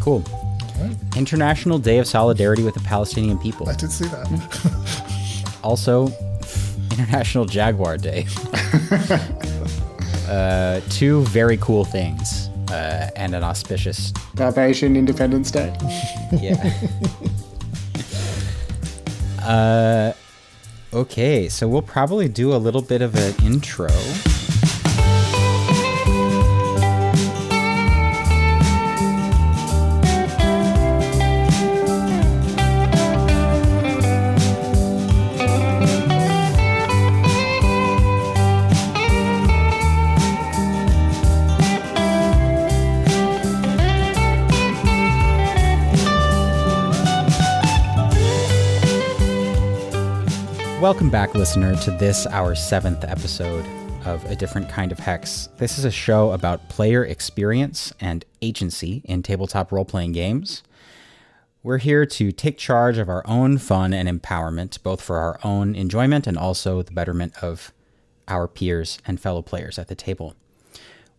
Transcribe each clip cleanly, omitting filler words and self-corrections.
Cool. Right. International Day of Solidarity with the Palestinian People. I did see that. Also, International Jaguar Day. Two very cool things, and an auspicious Barbadian Independence Day. Yeah. Okay, so we'll probably do a little bit of an intro. Welcome back, listener, to this, our 7th episode of A Different Kind of Hex. This is a show about player experience and agency in tabletop role-playing games. We're here to take charge of our own fun and empowerment, both for our own enjoyment and also the betterment of our peers and fellow players at the table.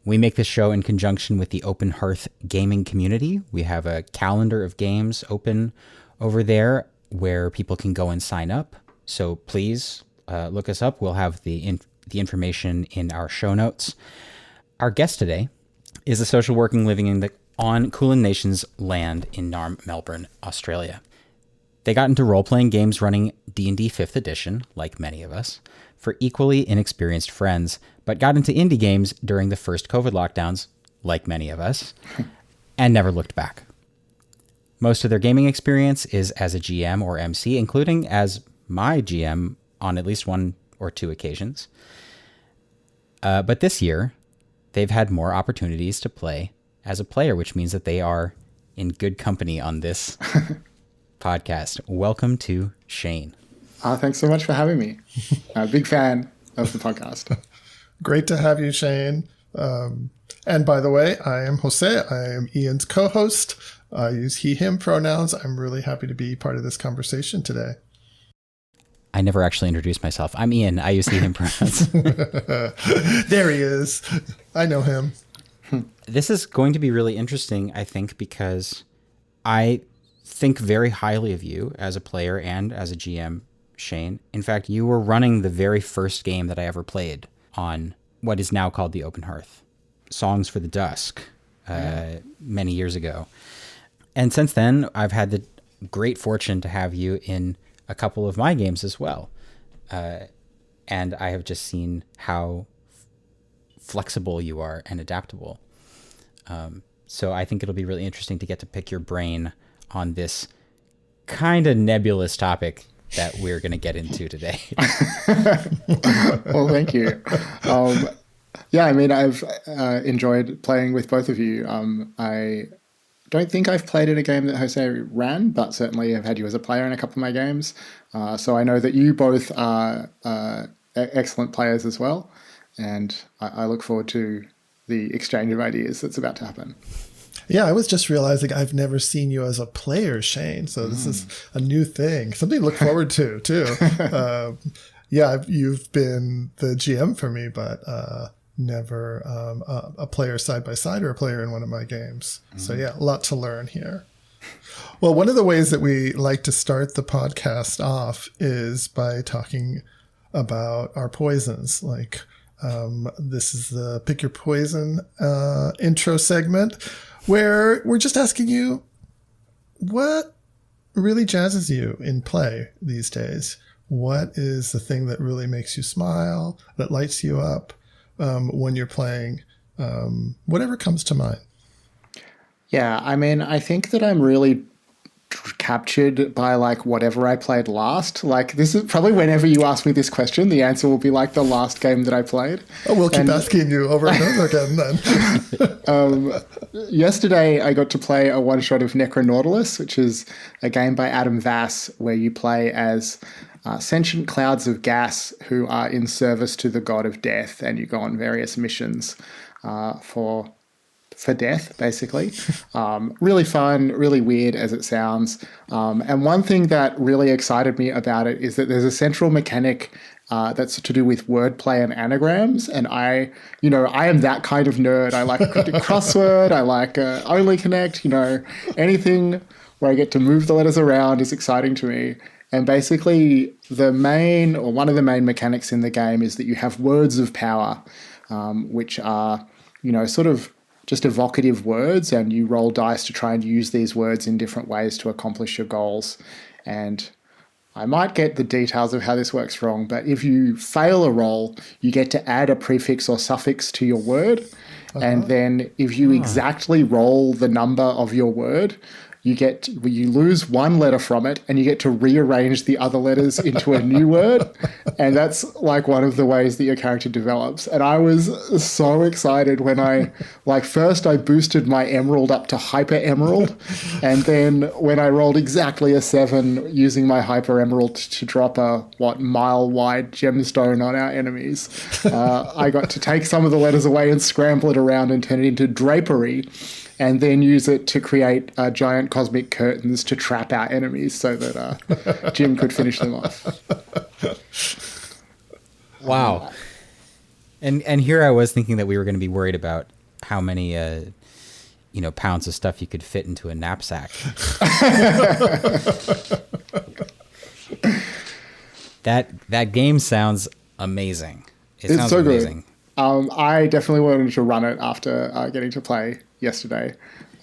We make this show in conjunction with the Open Hearth Gaming Community. We have a calendar of games open over there where people can go and sign up. So please look us up. We'll have the information in our show notes. Our guest today is a social working living on Kulin Nation's land in Narm, Melbourne, Australia. They got into role-playing games running D&D 5th edition, like many of us, for equally inexperienced friends, but got into indie games during the first COVID lockdowns, like many of us, and never looked back. Most of their gaming experience is as a GM or MC, including as my GM on at least one or two occasions. But this year, they've had more opportunities to play as a player, which means that they are in good company on this podcast. Welcome to Shane. Thanks so much for having me. Big fan of the podcast. Great to have you, Shane. And by the way, I am José. I am Ian's co-host. I use he, him pronouns. I'm really happy to be part of this conversation today. I never actually introduced myself. I'm Ian. I use he, him pronouns. There he is. I know him. This is going to be really interesting, I think, because I think very highly of you as a player and as a GM, Shane. In fact, you were running the very first game that I ever played on what is now called the Open Hearth, Songs for the Dusk, many years ago. And since then, I've had the great fortune to have you in a couple of my games as well. And I have just seen how flexible you are and adaptable. So I think it'll be really interesting to get to pick your brain on this kind of nebulous topic that we're going to get into today. Well, thank you. Yeah, I mean, I've enjoyed playing with both of you. I don't think I've played in a game that Jose ran, but certainly I've had you as a player in a couple of my games. So I know that you both are excellent players as well. And I look forward to the exchange of ideas that's about to happen. Yeah, I was just realizing I've never seen you as a player, Shane. So this is a new thing, something to look forward to, too. Yeah, you've been the GM for me, but never a player side by side or a player in one of my games. So yeah, a lot to learn here. Well, one of the ways that we like to start the podcast off is by talking about our poisons. Like this is the Pick Your Poison intro segment where we're just asking you what really jazzes you in play these days. What is the thing that really makes you smile, that lights you up when you're playing? Whatever comes to mind. Yeah, I mean, I think that I'm really captured by like whatever I played last. Like this is probably whenever you ask me this question, the answer will be like the last game that I played. Oh, we'll keep asking you over and over again then. Yesterday I got to play a one shot of Necronautilus, which is a game by Adam Vass where you play as sentient clouds of gas who are in service to the god of death, and you go on various missions for death, basically. Really fun, really weird as it sounds. And one thing that really excited me about it is that there's a central mechanic that's to do with wordplay and anagrams. And I am that kind of nerd. I like a cryptic crossword. I like Only Connect. Anything where I get to move the letters around is exciting to me. And basically, one of the main mechanics in the game is that you have words of power, which are, sort of just evocative words, and you roll dice to try and use these words in different ways to accomplish your goals. And I might get the details of how this works wrong, but if you fail a roll, you get to add a prefix or suffix to your word. And then if you exactly roll the number of your word, you lose one letter from it, and you get to rearrange the other letters into a new word. And that's like one of the ways that your character develops. And I was so excited when first I boosted my emerald up to hyper emerald. And then when I rolled exactly a 7 using my hyper emerald to drop a mile wide gemstone on our enemies, I got to take some of the letters away and scramble it around and turn it into drapery, and then use it to create giant cosmic curtains to trap our enemies so that Jim could finish them off. Wow. And here I was thinking that we were going to be worried about how many pounds of stuff you could fit into a knapsack. That game sounds amazing. It sounds so amazing. Good. I definitely wanted to run it after getting to play yesterday.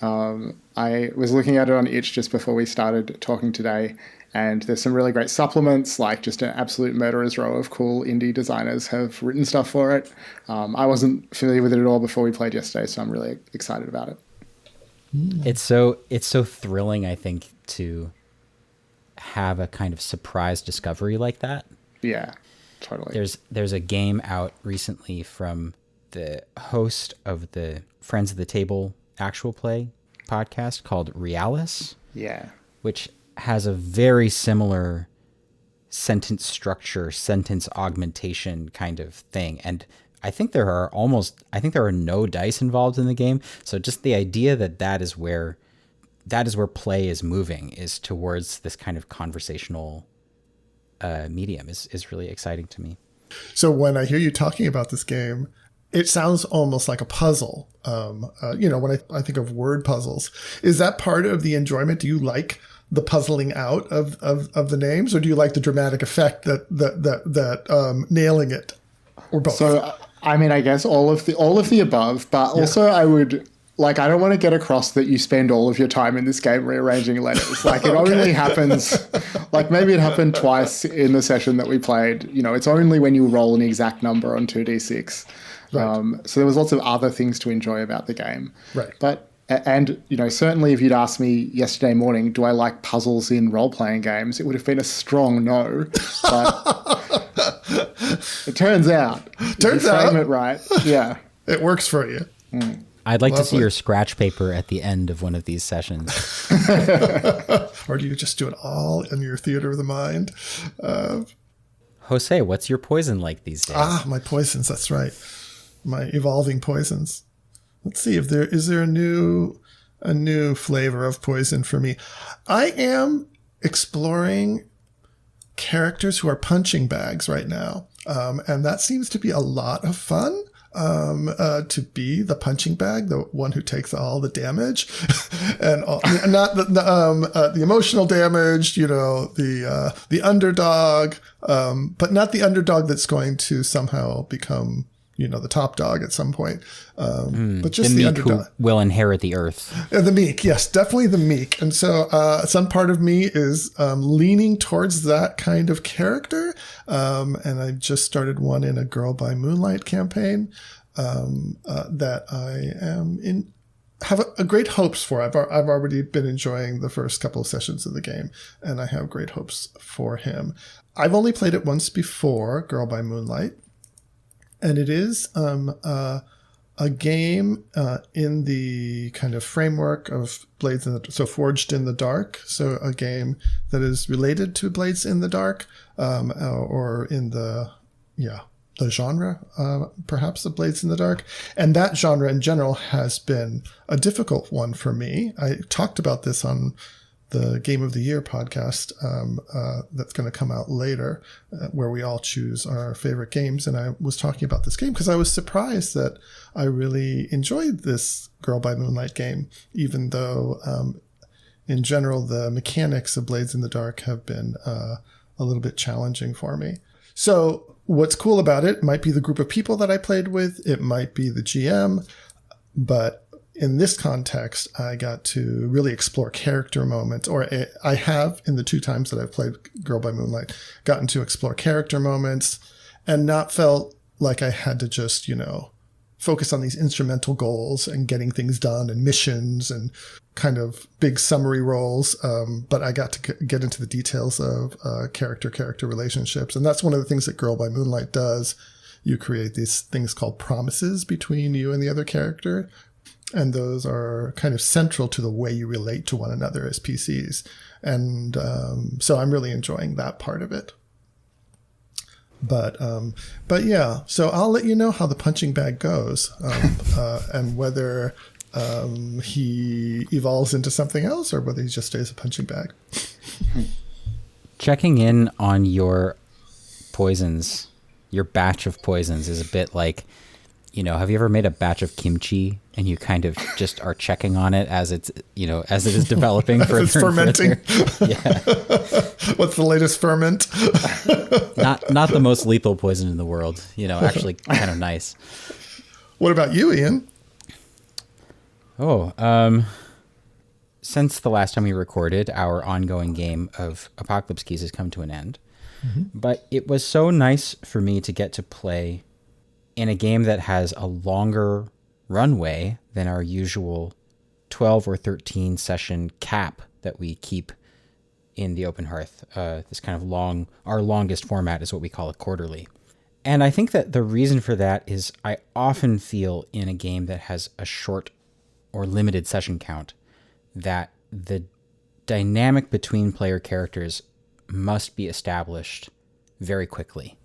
I was looking at it on itch just before we started talking today, and there's some really great supplements, like just an absolute murderer's row of cool indie designers have written stuff for it. I wasn't familiar with it at all before we played yesterday, so I'm really excited about it. It's so thrilling, I think, to have a kind of surprise discovery like that. Yeah, totally. There's a game out recently from the host of the Friends of the Table actual play podcast called Realis. Yeah. Which has a very similar sentence structure, sentence augmentation kind of thing. And I think there are no dice involved in the game. So just the idea that is where play is moving, is towards this kind of conversational medium is really exciting to me. So when I hear you talking about this game, it sounds almost like a puzzle. When I think of word puzzles, is that part of the enjoyment? Do you like the puzzling out of the names, or do you like the dramatic effect that nailing it, or both? So, I mean, I guess all of the above, but also I would I don't want to get across that you spend all of your time in this game rearranging letters. It only happens, maybe it happened twice in the session that we played. It's only when you roll an exact number on 2d6. Right. So there was lots of other things to enjoy about the game. Right. But, certainly if you'd asked me yesterday morning, do I like puzzles in role-playing games, it would have been a strong no. But it turns out. Frame it right. Yeah. It works for you. Mm. I'd like to see your scratch paper at the end of one of these sessions. Or do you just do it all in your theater of the mind? Jose, what's your poison like these days? My poisons. That's right. My evolving poisons. Let's see if there is a new flavor of poison for me. I am exploring characters who are punching bags right now. And that seems to be a lot of fun. To be the punching bag, the one who takes all the damage, and not the emotional damage, the underdog, but not the underdog that's going to somehow become, the top dog at some point. But just the underdog who will inherit the earth. The meek, yes, definitely the meek. And so some part of me is leaning towards that kind of character. And I just started one in a Girl by Moonlight campaign that I have a great hopes for. I've already been enjoying the first couple of sessions of the game, and I have great hopes for him. I've only played it once before, Girl by Moonlight. And it is a game in the kind of framework of Blades in the so Forged in the Dark. So a game that is related to Blades in the Dark, or in the genre, perhaps, of Blades in the Dark. And that genre in general has been a difficult one for me. I talked about this on the Game of the Year podcast that's going to come out later, where we all choose our favorite games. And I was talking about this game because I was surprised that I really enjoyed this Girl by Moonlight game, even though in general the mechanics of Blades in the Dark have been a little bit challenging for me. So what's cool about it might be the group of people that I played with. It might be the GM, but in this context, I got to really explore character moments, or I have in the 2 times that I've played Girl by Moonlight, gotten to explore character moments and not felt like I had to just, focus on these instrumental goals and getting things done and missions and kind of big summary roles. But I got to get into the details of character relationships. And that's one of the things that Girl by Moonlight does. You create these things called promises between you and the other character. And those are kind of central to the way you relate to one another as PCs. And so I'm really enjoying that part of it. But yeah, so I'll let you know how the punching bag goes and whether he evolves into something else or whether he just stays a punching bag. Checking in on your poisons, your batch of poisons is a bit like, have you ever made a batch of kimchi and you kind of just are checking on it as it's, as it is developing further it's fermenting. Yeah. What's the latest ferment? Not the most lethal poison in the world, actually kind of nice. What about you, Ian? Since the last time we recorded, our ongoing game of Apocalypse Keys has come to an end. Mm-hmm. But it was so nice for me to get to play in a game that has a longer runway than our usual 12 or 13 session cap that we keep in the Open Hearth. This kind of our longest format is what we call a quarterly. And I think that the reason for that is I often feel in a game that has a short or limited session count that the dynamic between player characters must be established very quickly.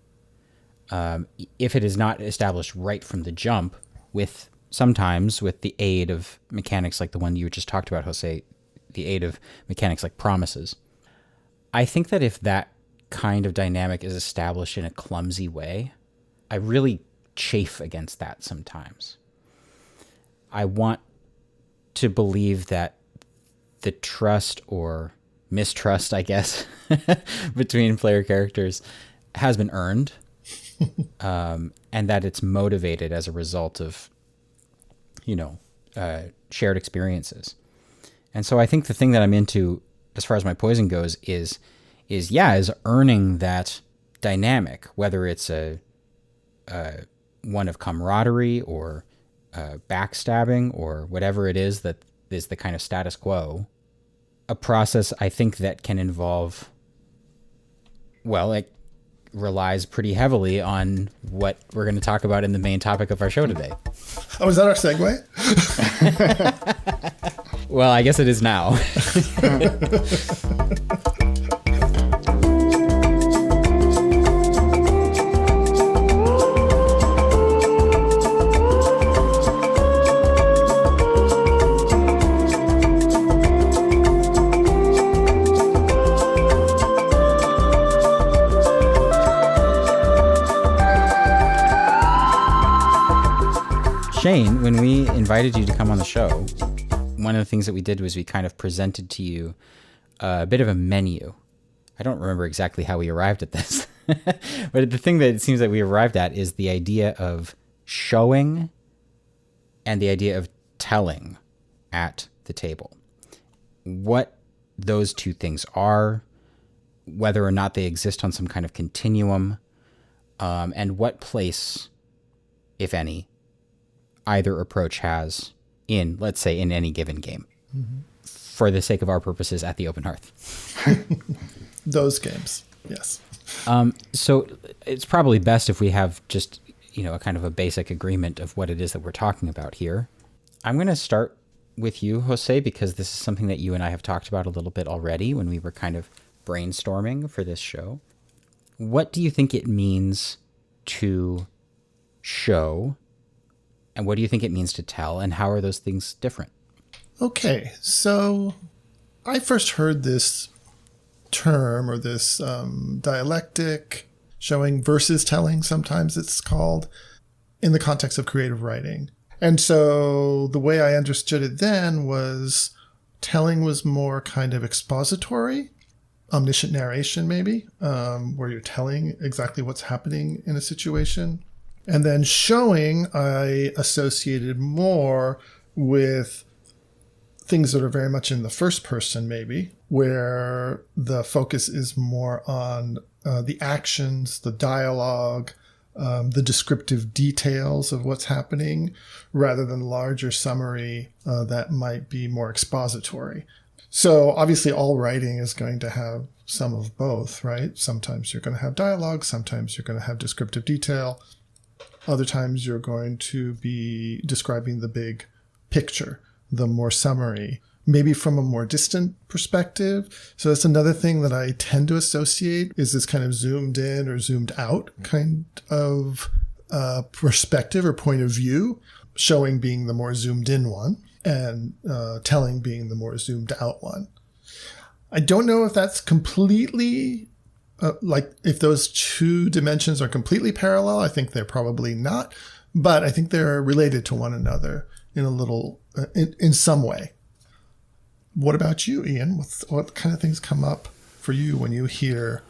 If it is not established right from the jump, sometimes with the aid of mechanics like the one you just talked about, Jose, the aid of mechanics like promises, I think that if that kind of dynamic is established in a clumsy way, I really chafe against that sometimes. I want to believe that the trust or mistrust, I guess, between player characters has been earned. And that it's motivated as a result of, shared experiences. And so I think the thing that I'm into as far as my poison goes is earning that dynamic, whether it's a one of camaraderie or backstabbing or whatever it is that is the kind of status quo. A process I think that can involve, it relies pretty heavily on what we're going to talk about in the main topic of our show today. Oh, is that our segue? Well, I guess it is now. Shane, when we invited you to come on the show, one of the things that we did was we kind of presented to you a bit of a menu. I don't remember exactly how we arrived at this, but the thing that it seems that we arrived at is the idea of showing and the idea of telling at the table. What those two things are, whether or not they exist on some kind of continuum, and what place, if any, either approach has in, let's say, in any given game, for the sake of our purposes at the Open Hearth. Those games, yes. So it's probably best if we have just, a kind of a basic agreement of what it is that we're talking about here. I'm going to start with you, Jose, because this is something that you and I have talked about a little bit already when we were kind of brainstorming for this show. What do you think it means to show? And what do you think it means to tell? And how are those things different? Okay, so I first heard this term or this dialectic, showing versus telling, sometimes it's called, in the context of creative writing. And so the way I understood it then was telling was more kind of expository, omniscient narration maybe, where you're telling exactly what's happening in a situation. And then showing I associated more with things that are very much in the first person maybe, where the focus is more on the actions, the dialogue, the descriptive details of what's happening, rather than larger summary that might be more expository. So obviously all writing is going to have some of both, right? Sometimes you're going to have dialogue, sometimes you're going to have descriptive detail, other times you're going to be describing the big picture, the more summary, maybe from a more distant perspective. So that's another thing that I tend to associate is this kind of zoomed in or zoomed out kind of perspective or point of view, showing being the more zoomed in one and telling being the more zoomed out one. I don't know if that's completely like if those two dimensions are completely parallel. I think they're probably not, but I think they're related to one another in a little, in some way. What about you, Ian? What kind of things come up for you when you hear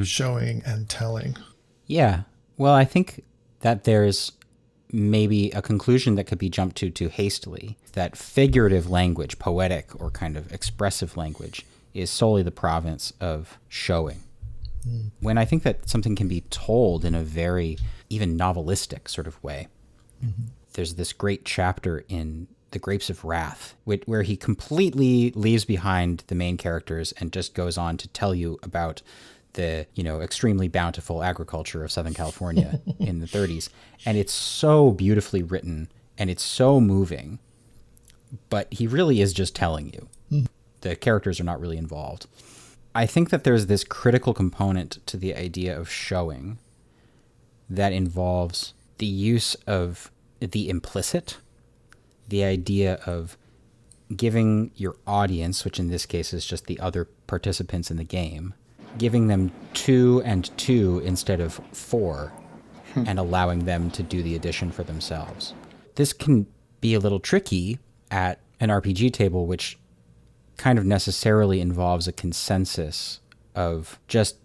showing and telling? Yeah. Well, I think that there's maybe a conclusion that could be jumped to too hastily, that figurative language, poetic or kind of expressive language, is solely the province of showing. When I think that something can be told in a very even novelistic sort of way. There's this great chapter in The Grapes of Wrath, where he completely leaves behind the main characters and just goes on to tell you about the, extremely bountiful agriculture of Southern California in the 30s. And it's so beautifully written and it's so moving, but he really is just telling you. The characters are not really involved. I think that there's this critical component to the idea of showing that involves the use of the implicit, the idea of giving your audience, which in this case is just the other participants in the game, giving them 2 and 2 instead of 4 and allowing them to do the addition for themselves. This can be a little tricky at an RPG table, which kind of necessarily involves a consensus of just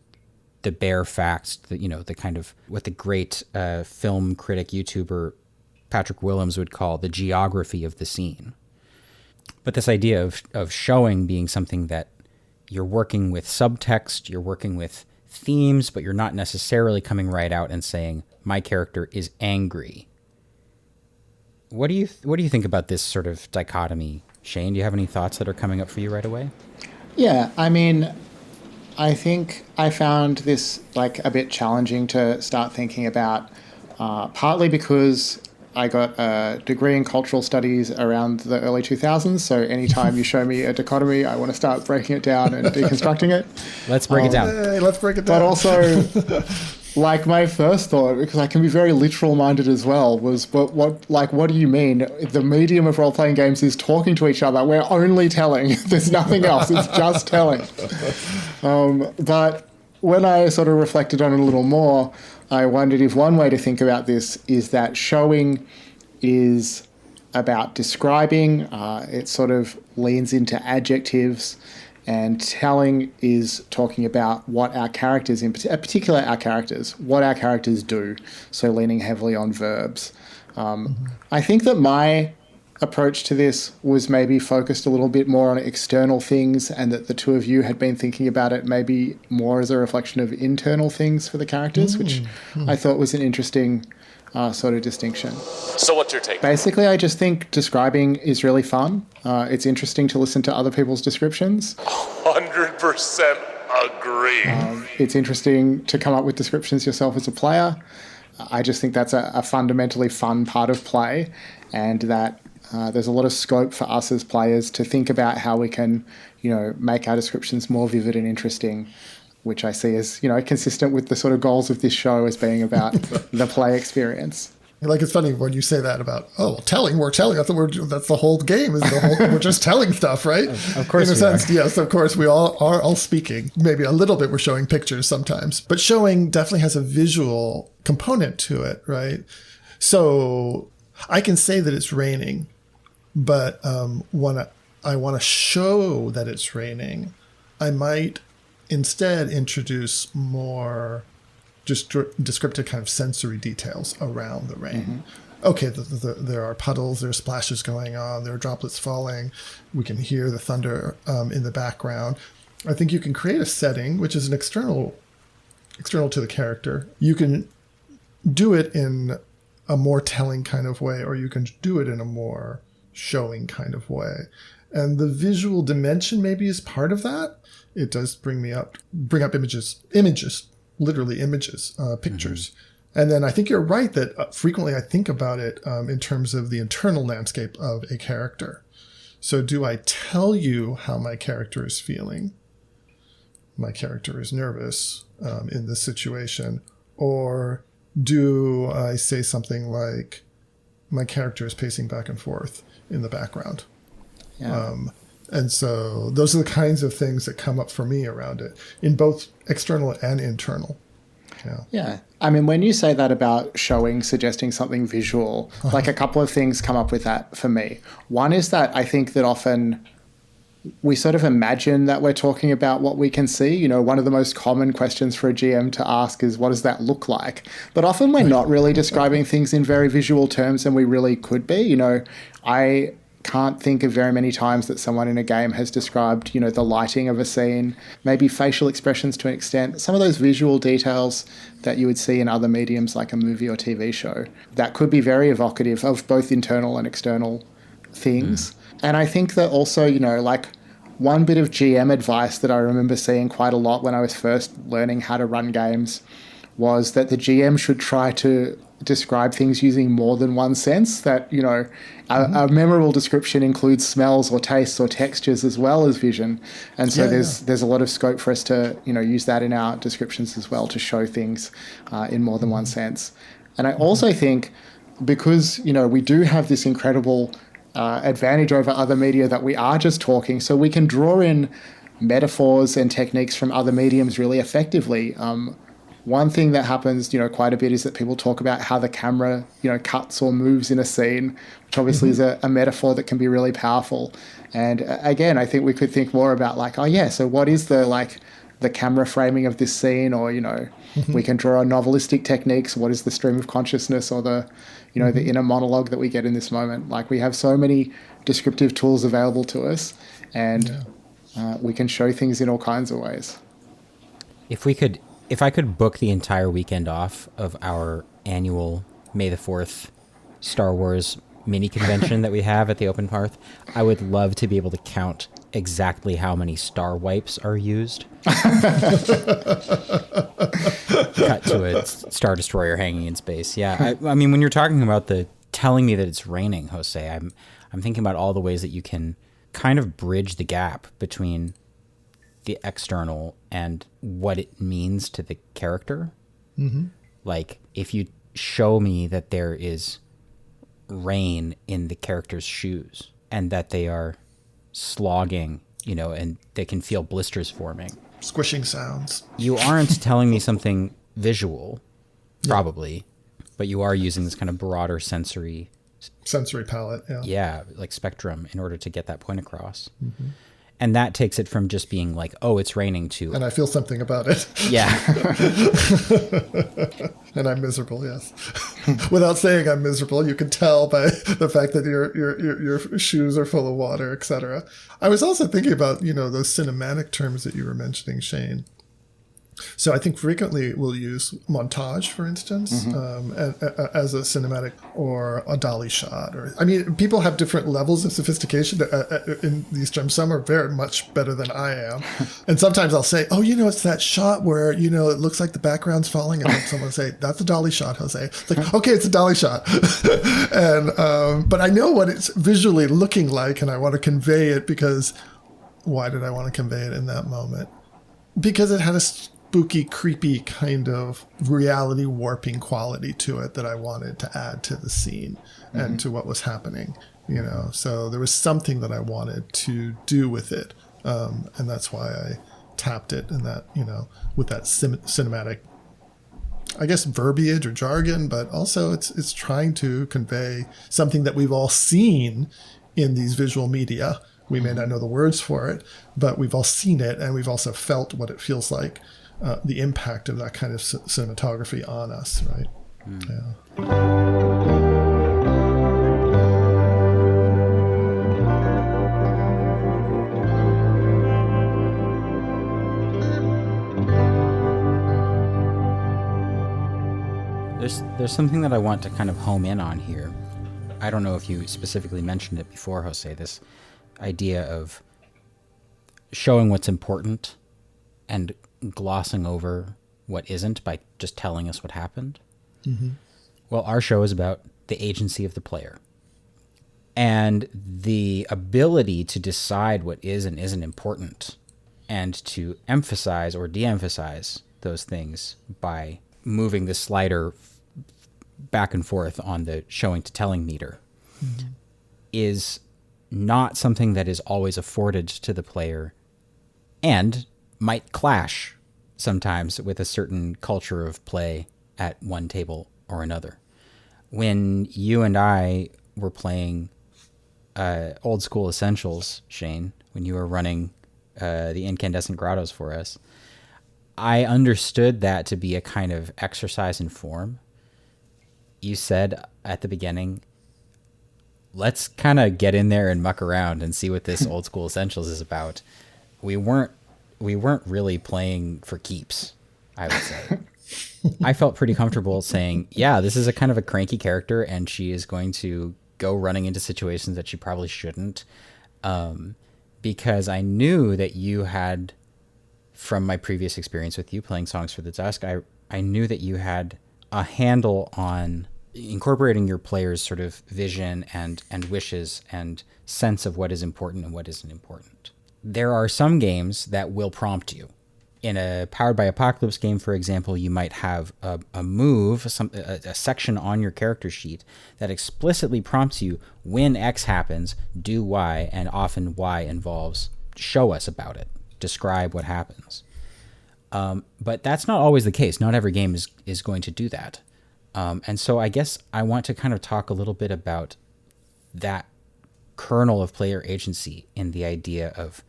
the bare facts, the kind of what the great film critic YouTuber Patrick Willems would call the geography of the scene. But this idea of showing being something that you're working with subtext, you're working with themes, but you're not necessarily coming right out and saying, my character is angry. What do you think about this sort of dichotomy, Shane? Do you have any thoughts that are coming up for you right away? Yeah, I mean, I think I found this like a bit challenging to start thinking about, partly because I got a degree in cultural studies around the early 2000s, so anytime you show me a dichotomy, I want to start breaking it down and deconstructing it. Let's break it down. Hey, let's break it down. But also, like my first thought, because I can be very literal-minded as well, was what do you mean? The medium of role-playing games is talking to each other. We're only telling. There's nothing else. It's just telling. But when I sort of reflected on it a little more, I wondered if one way to think about this is that showing is about describing. It sort of leans into adjectives, and telling is talking about what our characters, in particular our characters, what our characters do, so leaning heavily on verbs. I think that my approach to this was maybe focused a little bit more on external things, and that the two of you had been thinking about it maybe more as a reflection of internal things for the characters, which I thought was an interesting sort of distinction. So what's your take? Basically, I just think describing is really fun. It's interesting to listen to other people's descriptions. 100% agree. It's interesting to come up with descriptions yourself as a player. I just think that's a fundamentally fun part of play, and that there's a lot of scope for us as players to think about how we can, make our descriptions more vivid and interesting, which I see as, consistent with the sort of goals of this show as being about the play experience. Like, it's funny when you say that about, we're telling. That's the whole game. We're just telling stuff, right? Of course in a sense, yes, of course, we are all speaking. Maybe a little bit we're showing pictures sometimes. But showing definitely has a visual component to it, right? So I can say that it's raining, but when I want to show that it's raining, I might instead introduce more just descriptive kind of sensory details around the rain. Okay, there are puddles, there are splashes going on, there are droplets falling. We can hear the thunder in the background. I think you can create a setting, which is an external to the character. You can do it in a more telling kind of way, or you can do it in a more showing kind of way. And the visual dimension maybe is part of that. It does bring up images, literally images, pictures. And then I think you're right that frequently I think about it in terms of the internal landscape of a character. So do I tell you how my character is feeling? My character is nervous in this situation. Or do I say something like, my character is pacing back and forth in the background? Yeah. And so those are the kinds of things that come up for me around it, in both external and internal. Yeah. I mean, when you say that about showing, suggesting something visual, like a couple of things come up with that for me. One is that I think that often we sort of imagine that we're talking about what we can see. You know, one of the most common questions for a GM to ask is, what does that look like? But often we're not really describing things in very visual terms, and we really could be. You know, I can't think of very many times that someone in a game has described, you know, the lighting of a scene, maybe facial expressions to an extent, some of those visual details that you would see in other mediums like a movie or TV show that could be very evocative of both internal and external things. And I think that also, you know, like one bit of GM advice that I remember seeing quite a lot when I was first learning how to run games was that the GM should try to describe things using more than one sense, that, you know, a memorable description includes smells or tastes or textures as well as vision. And so there's a lot of scope for us to, you know, use that in our descriptions as well to show things in more than one sense. And I also think because, you know, we do have this incredible advantage over other media that we are just talking, so we can draw in metaphors and techniques from other mediums really effectively. One thing that happens, you know, quite a bit is that people talk about how the camera, you know, cuts or moves in a scene, which obviously is a metaphor that can be really powerful. And again, I think we could think more about like, so what is the camera framing of this scene? Or, you know, we can draw on novelistic techniques. What is the stream of consciousness or the, you know, the inner monologue that we get in this moment? Like, we have so many descriptive tools available to us, and we can show things in all kinds of ways. If I could book the entire weekend off of our annual May the 4th Star Wars mini convention that we have at the Open Hearth, I would love to be able to count exactly how many star wipes are used. Cut to a Star Destroyer hanging in space. Yeah, I mean, when you're talking about telling me that it's raining, Jose, I'm thinking about all the ways that you can kind of bridge the gap between the external and what it means to the character. Like, if you show me that there is rain in the character's shoes and that they are slogging, you know, and they can feel blisters forming, squishing sounds, you aren't telling me something visual, probably, but you are using this kind of broader sensory palette, like spectrum, in order to get that point across. And that takes it from just being like, oh, it's raining, to... And I feel something about it. Yeah. And I'm miserable, yes. Without saying I'm miserable, you can tell by the fact that your shoes are full of water, etc. I was also thinking about, you know, those cinematic terms that you were mentioning, Shane. So I think frequently we'll use montage, for instance, as a cinematic, or a dolly shot. Or, I mean, people have different levels of sophistication in these terms. Some are very much better than I am. And sometimes I'll say, oh, you know, it's that shot where, you know, it looks like the background's falling. And then someone will say, that's a dolly shot, Jose. It's like, okay, it's a dolly shot. And but I know what it's visually looking like, and I want to convey it because why did I want to convey it in that moment? Because it had spooky, creepy kind of reality warping quality to it that I wanted to add to the scene and to what was happening, you know. So there was something that I wanted to do with it, and that's why I tapped it in that, you know, with that cinematic, I guess, verbiage or jargon, but also it's trying to convey something that we've all seen in these visual media. We may not know the words for it, but we've all seen it, and we've also felt what it feels like, the impact of that kind of cinematography on us, right? Yeah. There's something that I want to kind of home in on here. I don't know if you specifically mentioned it before, Jose, this idea of showing what's important and glossing over what isn't by just telling us what happened. Well, our show is about the agency of the player and the ability to decide what is and isn't important, and to emphasize or de-emphasize those things by moving the slider back and forth on the showing to telling meter is not something that is always afforded to the player, and might clash sometimes with a certain culture of play at one table or another. When you and I were playing Old School Essentials, Shane, when you were running the Incandescent Grottos for us, I understood that to be a kind of exercise in form. You said at the beginning, let's kind of get in there and muck around and see what this Old School Essentials is about. We weren't really playing for keeps, I would say. I felt pretty comfortable saying, yeah, this is a kind of a cranky character, and she is going to go running into situations that she probably shouldn't, because I knew that you had, from my previous experience with you playing Songs for the Dusk, I knew that you had a handle on incorporating your players' sort of vision and wishes and sense of what is important and what isn't important. There are some games that will prompt you. In a Powered by Apocalypse game, for example, you might have a move, a section on your character sheet that explicitly prompts you, when X happens, do Y, and often Y involves show us about it, describe what happens. But that's not always the case. Not every game is going to do that. And so I guess I want to kind of talk a little bit about that kernel of player agency in the idea of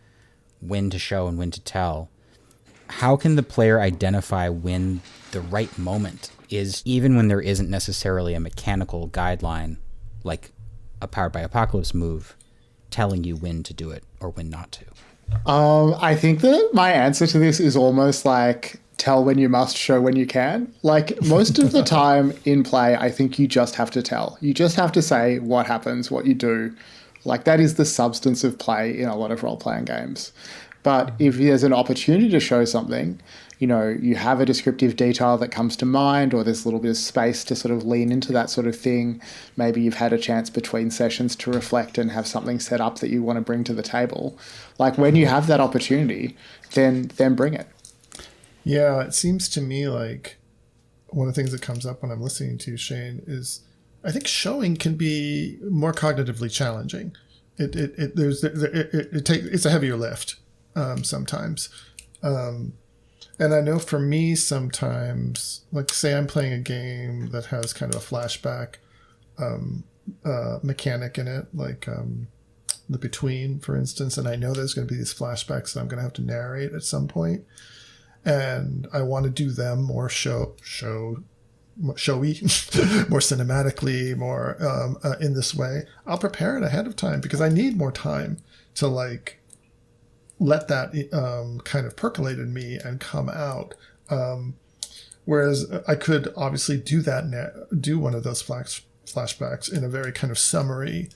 when to show and when to tell. How can the player identify when the right moment is, even when there isn't necessarily a mechanical guideline like a Powered by Apocalypse move telling you when to do it or when not to? I think that my answer to this is almost like tell when you must, show when you can. Like most of the time in play, I think you just have to tell. You just have to say what happens, what you do. Like that is the substance of play in a lot of role-playing games. But if there's an opportunity to show something, you know, you have a descriptive detail that comes to mind, or there's a little bit of space to sort of lean into that sort of thing. Maybe you've had a chance between sessions to reflect and have something set up that you want to bring to the table. Like when you have that opportunity, then bring it. Yeah, it seems to me like one of the things that comes up when I'm listening to you, Shane, is I think showing can be more cognitively challenging. It's a heavier lift sometimes. And I know for me sometimes, like say I'm playing a game that has kind of a flashback mechanic in it, like the Between, for instance, and I know there's going to be these flashbacks that I'm going to have to narrate at some point, and I want to do them more showy, more cinematically, more in this way. I'll prepare it ahead of time because I need more time to like let that kind of percolate in me and come out. Whereas I could obviously do one of those flashbacks in a very kind of summary,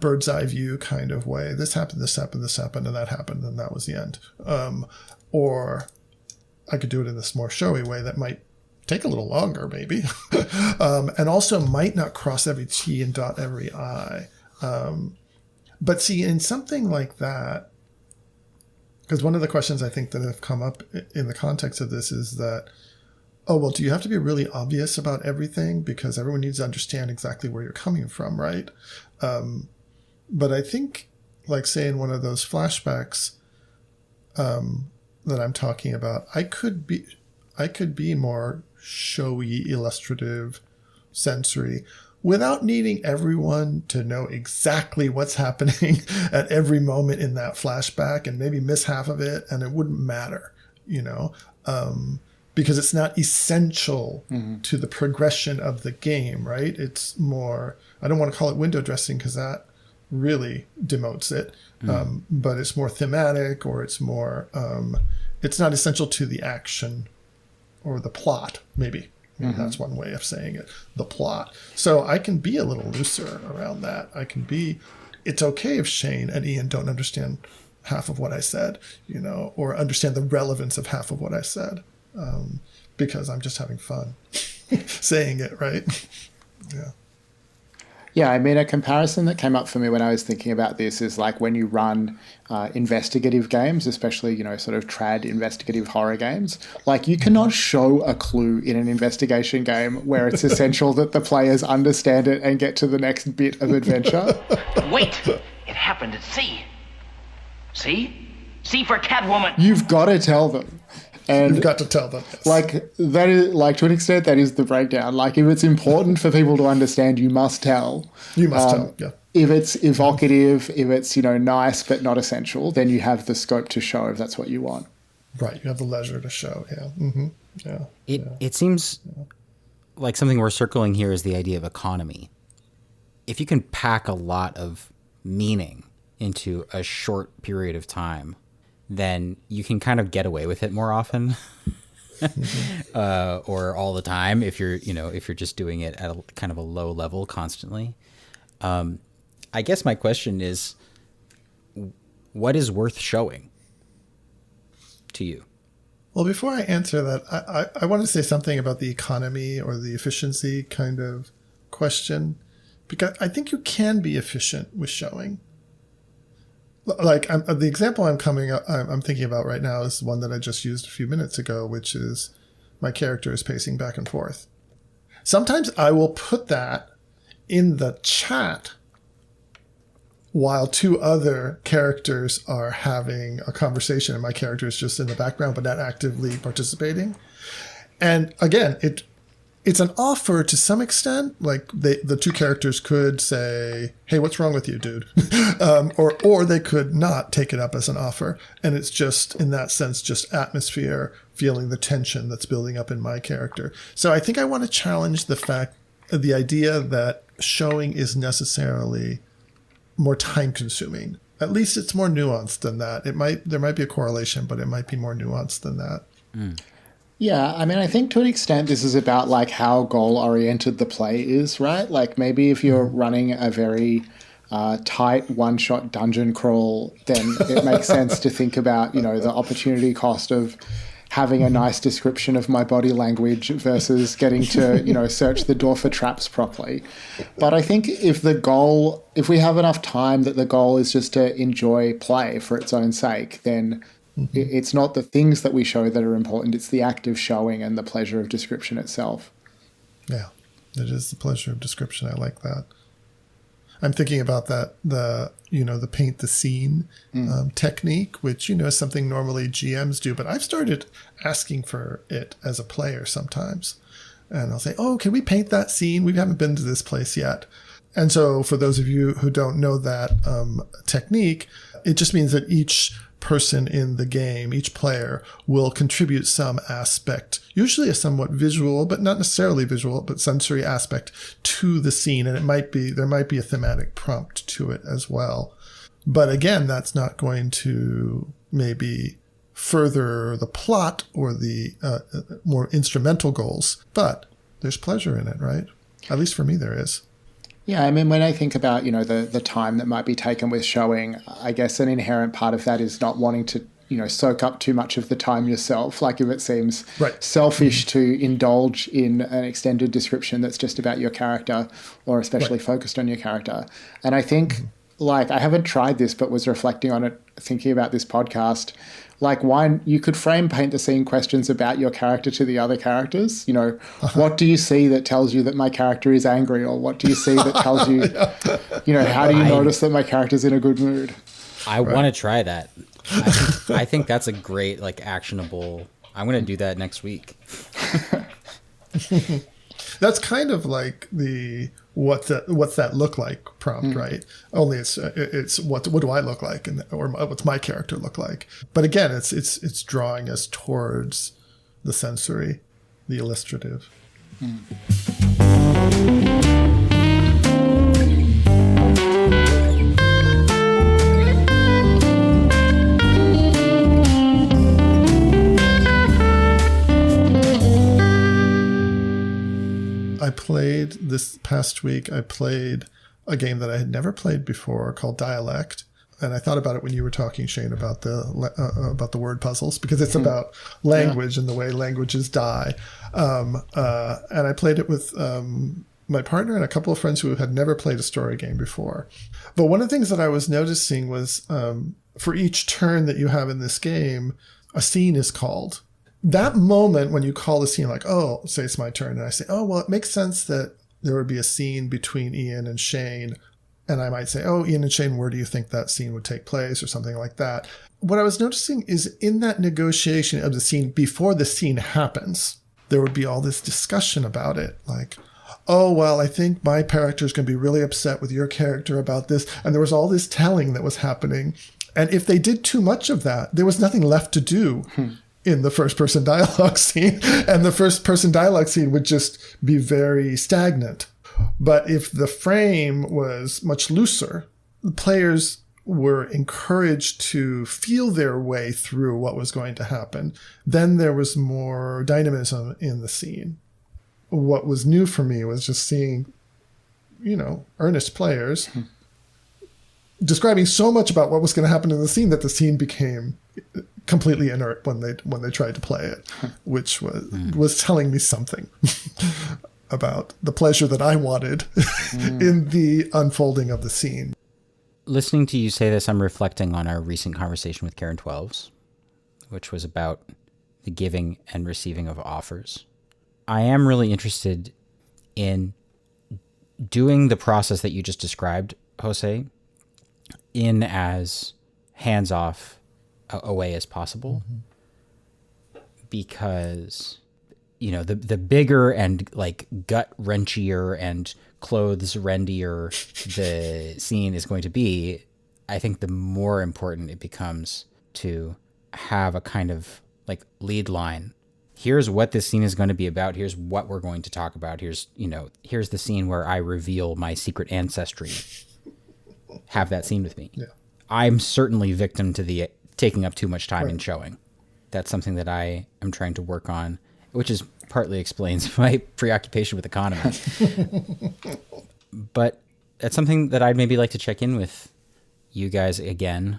bird's eye view kind of way. This happened, and that happened, and that was the end. Or I could do it in this more showy way that might take a little longer, maybe, and also might not cross every T and dot every I. But see, in something like that, Because one of the questions I think that have come up in the context of this is that, oh, well, do you have to be really obvious about everything? Because everyone needs to understand exactly where you're coming from, right? But I think, like, say, in one of those flashbacks that I'm talking about, I could be more showy, illustrative, sensory, without needing everyone to know exactly what's happening at every moment in that flashback and maybe miss half of it, and it wouldn't matter, because it's not essential to the progression of the game, right? It's more, I don't want to call it window dressing because that really demotes it, but it's more thematic, or it's more, it's not essential to the action or the plot, maybe. That's one way of saying it, the plot. So I can be a little looser around that. It's okay if Shane and Ian don't understand half of what I said, or understand the relevance of half of what I said, because I'm just having fun saying it, right? Yeah. Yeah, I mean, a comparison that came up for me when I was thinking about this is like when you run investigative games, especially, sort of trad investigative horror games, like you cannot show a clue in an investigation game where it's essential that the players understand it and get to the next bit of adventure. Wait, it happened at sea. See? C for Catwoman. You've got to tell them. And you've got to tell them. Yes. Like that is, like, to an extent, that is the breakdown. Like, if it's important for people to understand, you must tell. You must tell. Yeah. If it's evocative, if it's nice but not essential, then you have the scope to show if that's what you want. Right. You have the leisure to show. Yeah. Yeah. It seems like something we're circling here is the idea of economy. If you can pack a lot of meaning into a short period of time, then you can kind of get away with it more often, or all the time if you're just doing it at a kind of a low level constantly. I guess my question is, what is worth showing to you? Well, before I answer that, I want to say something about the economy or the efficiency kind of question, because I think you can be efficient with showing. Like the example I'm thinking about right now is one that I just used a few minutes ago, which is my character is pacing back and forth. Sometimes I will put that in the chat while two other characters are having a conversation and my character is just in the background but not actively participating. And again, it's an offer to some extent. Like the two characters could say, "Hey, what's wrong with you, dude?" or they could not take it up as an offer. And it's just, in that sense, just atmosphere, feeling the tension that's building up in my character. So I think I want to challenge the idea that showing is necessarily more time consuming. At least it's more nuanced than that. There might be a correlation, but it might be more nuanced than that. Yeah, I mean, I think to an extent this is about like how goal-oriented the play is, right? Like maybe if you're running a very tight one-shot dungeon crawl, then it makes sense to think about, the opportunity cost of having a nice description of my body language versus getting to, search the door for traps properly. But I think if we have enough time that the goal is just to enjoy play for its own sake, then it's not the things that we show that are important. It's the act of showing and the pleasure of description itself. Yeah, it is the pleasure of description. I like that. I'm thinking about the paint the scene technique, which, is something normally GMs do, but I've started asking for it as a player sometimes. And I'll say, "Oh, can we paint that scene? We haven't been to this place yet." And so for those of you who don't know that technique, it just means that each person in the game, each player, will contribute some aspect, usually a somewhat visual, but not necessarily visual, but sensory aspect to the scene. And there might be a thematic prompt to it as well. But again, that's not going to maybe further the plot or the more instrumental goals, but there's pleasure in it, right? At least for me, there is. Yeah, I mean, when I think about, the time that might be taken with showing, I guess an inherent part of that is not wanting to, soak up too much of the time yourself. Like if it seems selfish to indulge in an extended description that's just about your character or especially focused on your character. And I think like, I haven't tried this, but was reflecting on it, thinking about this podcast. Like, why you could frame paint the scene questions about your character to the other characters. You know, what do you see that tells you that my character is angry? Or what do you see that tells you, you know, how do you notice that my character's in a good mood? I want to try that. I think that's a great, like, actionable. I'm going to do that next week. That's kind of like the what's that look like prompt, right? Only it's what do I look like, or what's my character look like? But again, it's drawing us towards the sensory, the illustrative. This past week, I played a game that I had never played before called Dialect. And I thought about it when you were talking, Shane, about the word puzzles, because it's about language and the way languages die. And I played it with my partner and a couple of friends who had never played a story game before. But one of the things that I was noticing was for each turn that you have in this game, a scene is called. That moment when you call the scene, like, oh, say it's my turn, and I say, oh, well, it makes sense that there would be a scene between Ian and Shane. And I might say, oh, Ian and Shane, where do you think that scene would take place, or something like that. What I was noticing is in that negotiation of the scene, before the scene happens, there would be all this discussion about it. Like, oh, well, I think my character is going to be really upset with your character about this. And there was all this telling that was happening. And if they did too much of that, there was nothing left to do in the first-person dialogue scene. And the first-person dialogue scene would just be very stagnant. But if the frame was much looser, the players were encouraged to feel their way through what was going to happen. Then there was more dynamism in the scene. What was new for me was just seeing, earnest players describing so much about what was going to happen in the scene that the scene became completely inert when they tried to play it, which was telling me something about the pleasure that I wanted in the unfolding of the scene. Listening to you say this, I'm reflecting on our recent conversation with Karen 12s, which was about the giving and receiving of offers. I am really interested in doing the process that you just described, Jose, in as hands-off a way as possible, because the bigger and like gut wrenchier and clothes rendier the scene is going to be, I think the more important it becomes to have a kind of like lead line. Here's what this scene is going to be about. Here's what we're going to talk about. Here's the scene where I reveal my secret ancestry. Have that scene with me. Yeah. I'm certainly victim to the taking up too much time in showing. That's something that I am trying to work on, which is partly explains my preoccupation with economy. But that's something that I'd maybe like to check in with you guys again,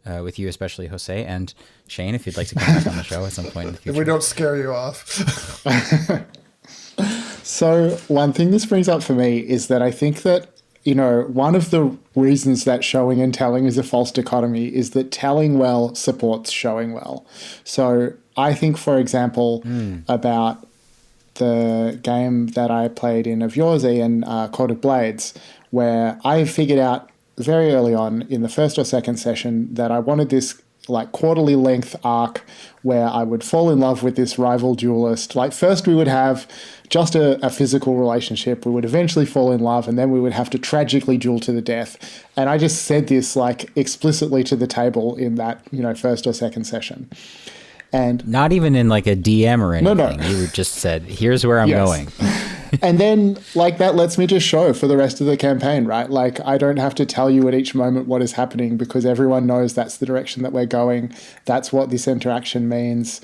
with you especially, Jose, and Shane, if you'd like to come back on the show at some point in the future. If we don't scare you off. So one thing this brings up for me is that I think that one of the reasons that showing and telling is a false dichotomy is that telling well supports showing well. So I think, for example, about the game that I played in of yours, Ian, Court of Blades, where I figured out very early on in the first or second session that I wanted this like quarterly length arc where I would fall in love with this rival duelist. Like first we would have just a physical relationship. We would eventually fall in love, and then we would have to tragically duel to the death. And I just said this like explicitly to the table in that, first or second session. And not even in like a DM or anything. No. You just said, here's where I'm going. And then like that lets me just show for the rest of the campaign, right? Like I don't have to tell you at each moment what is happening because everyone knows that's the direction that we're going. That's what this interaction means.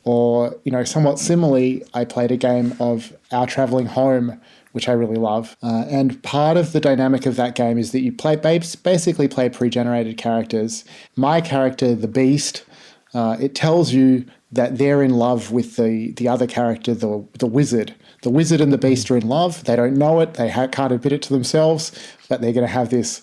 Or, somewhat similarly, I played a game of Our Traveling Home, which I really love. And part of the dynamic of that game is that you basically play pre-generated characters. My character, the Beast, it tells you that they're in love with the other character, the Wizard. The Wizard and the Beast are in love. They don't know it. They can't admit it to themselves, but they're going to have this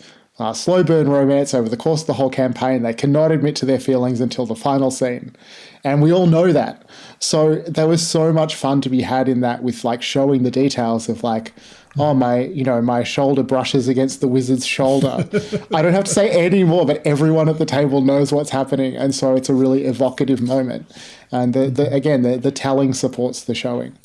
slow burn romance over the course of the whole campaign. They cannot admit to their feelings until the final scene. And we all know that. So there was so much fun to be had in that, with like showing the details of like, oh, my shoulder brushes against the wizard's shoulder. I don't have to say any more, but everyone at the table knows what's happening. And so it's a really evocative moment. And the telling supports the showing.